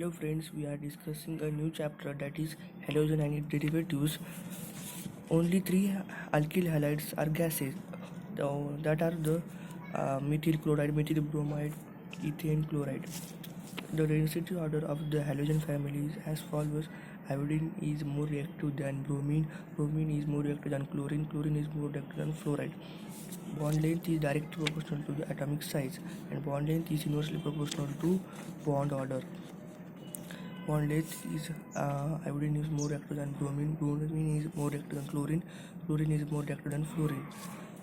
Hello friends, we are discussing a new chapter that is halogen and its derivatives. Only three alkyl halides are gases that are the methyl chloride, methyl bromide, ethane chloride. The density order of the halogen family is as follows. Iodine is more reactive than bromine, bromine is more reactive than chlorine, chlorine is more reactive than fluoride. Bond length is directly proportional to the atomic size, and bond length is inversely proportional to bond order. Bond length is iodine is more reactive than bromine, bromine is more reactive than chlorine, chlorine is more reactive than fluorine.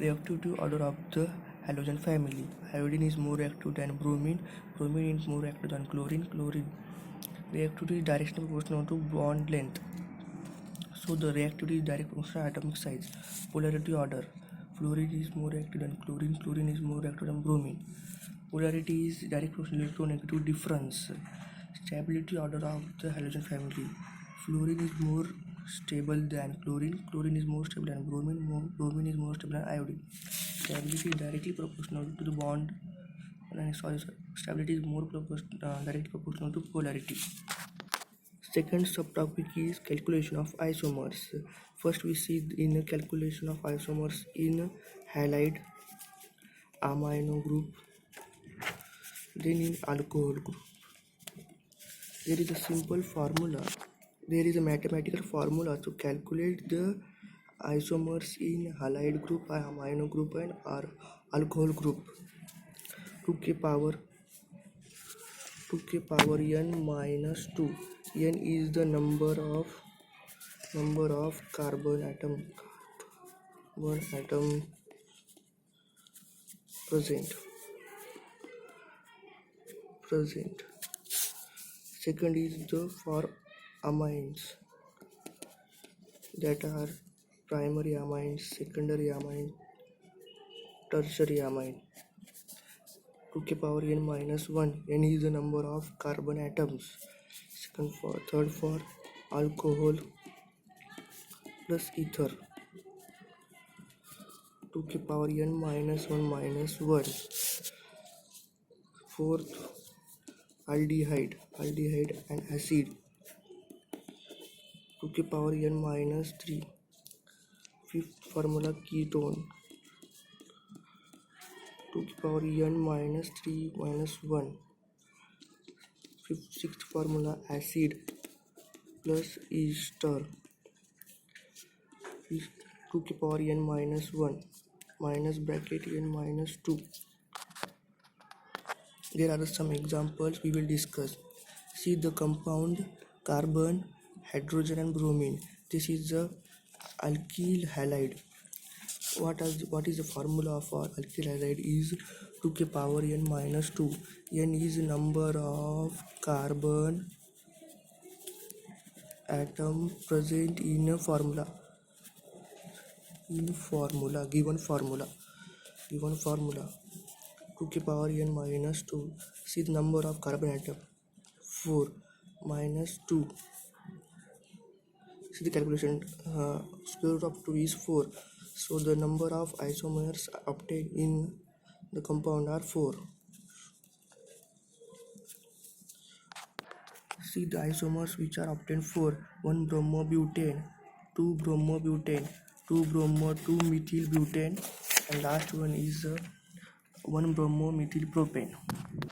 Reactivity order of the halogen family. Iodine is more reactive than bromine, bromine is more reactive than chlorine, chlorine. Reactivity is directly proportional to bond length. So the reactivity is direct proportional to atomic size. Polarity order. Fluorine is more reactive than chlorine, chlorine is more reactive than bromine. Polarity is direct proportional to electronegative difference. Stability order of the halogen family. Fluorine is more stable than chlorine, chlorine is more stable than bromine, bromine is more stable than iodine. Stability is directly proportional to the bond. Stability is more directly proportional to polarity. Second subtopic is calculation of isomers. First we see in the calculation of isomers in halide amino group, then in alcohol group. There is a simple formula. There is a mathematical formula to calculate the isomers in halide group, amino group, and alcohol group. 2k power n minus 2. N is the number of carbon atom present. Second is the for amines that are primary amines, secondary amine, tertiary amine. 2k power n minus 1. N is the number of carbon atoms. Third for alcohol plus ether. 2k power n minus 1 minus 1. Fourth, aldehyde and acid. 2k power n minus 3. Fifth formula, ketone. 2k power n minus 3 minus 1. Sixth formula, acid plus ester. 2k power n minus 1 minus bracket n minus 2. There are some examples we will discuss. See the compound carbon, hydrogen and bromine. This is the alkyl halide. What is the formula of our alkyl halide is 2k power n minus 2. N is number of carbon atom present in a formula. Given formula 2k power n minus 2. See the number of carbon atom 4 minus 2. See the calculation. Square root of 2 is 4. So the number of isomers obtained in the compound are 4. See the isomers which are obtained 4. 1 bromobutane, 2 bromobutane, 2 methyl butane, and last one is 1 bromomethyl propane.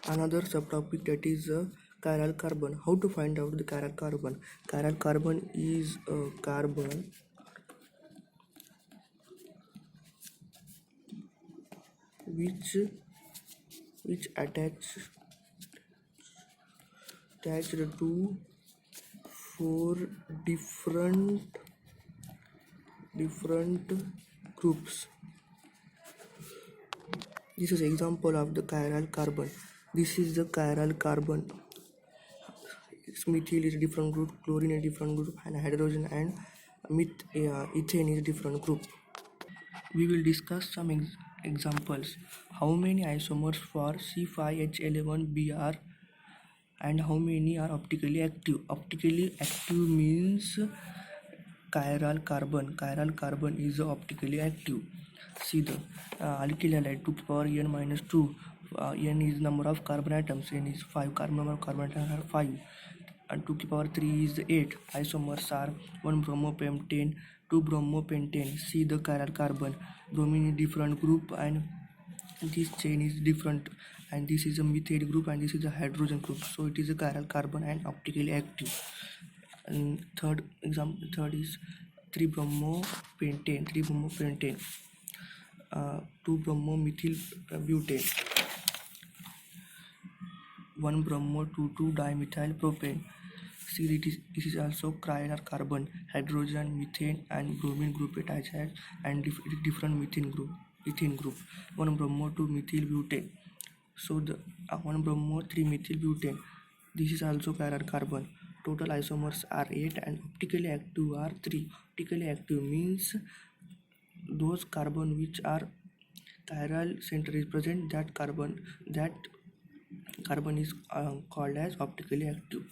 Another subtopic, that is chiral carbon. How to find out the chiral carbon? Chiral carbon is a carbon which attached to 4 different groups. This is example of the chiral carbon. This is the chiral carbon. Methyl is a different group, chlorine is a different group, and hydrogen and ethane is a different group. We will discuss some examples. How many isomers for C5H11Br and how many are optically active? Optically active means chiral carbon. Chiral carbon is optically active. See the alkyl halide 2 power n minus 2, N is number of carbon atoms. N is 5. Number of carbon atoms are 5. And 2 to the power 3 is 8. Isomers are 1 bromopentane, 2 bromopentane. See the chiral carbon. Bromine is different group, and this chain is different, and this is a methane group, and this is a hydrogen group. So it is a chiral carbon and optically active. And third is 3 bromopentane, 2 bromomethyl butane, 1 bromo 2 dimethyl propane. See, this is also chiral carbon, hydrogen, methane, and bromine group attached, and different methane group. 1 bromo 2 methyl butane. So the 1 bromo 3 methyl butane. This is also chiral carbon. Total isomers are 8 and optically active are 3. Optically active means those carbon which are chiral center is present, that carbon is called as optically active.